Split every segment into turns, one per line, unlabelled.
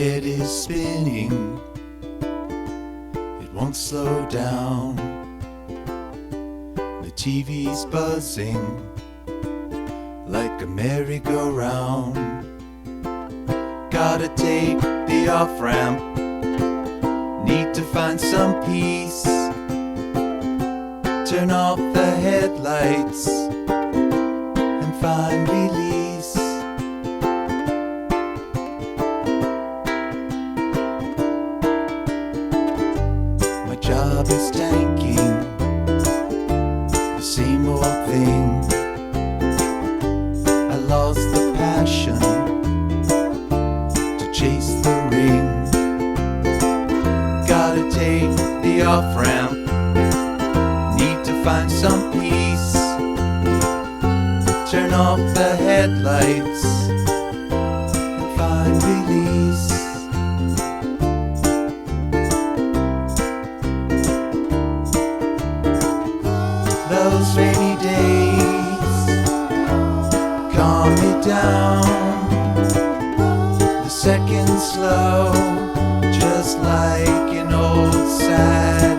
head is spinning, it won't slow down. The TV's buzzing like a merry-go-round. Gotta take the off-ramp, need to find some peace. Turn off the headlights and find release. My job is tanking, the same old thing. I lost the passion to chase the ring. Gotta take the off-ramp, need to find some peace. Turn off the headlights and find release. Those rainy days calm me down. The seconds slow, just like an old sad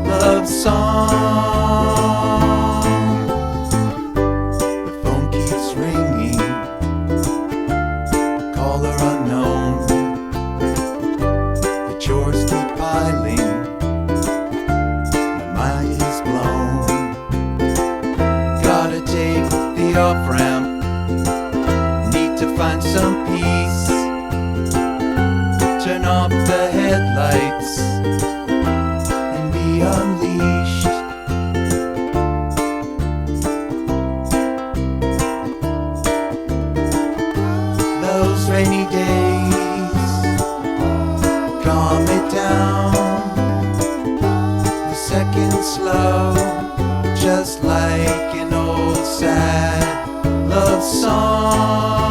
love song. The phone keeps ringing, caller unknown. The chores keep piling, my mind is blown. Gotta take the off-ramp, need to find some peace. Turn off the headlights and be unleashed. Those rainy days calm me down. The seconds slow, just like an old sad love song.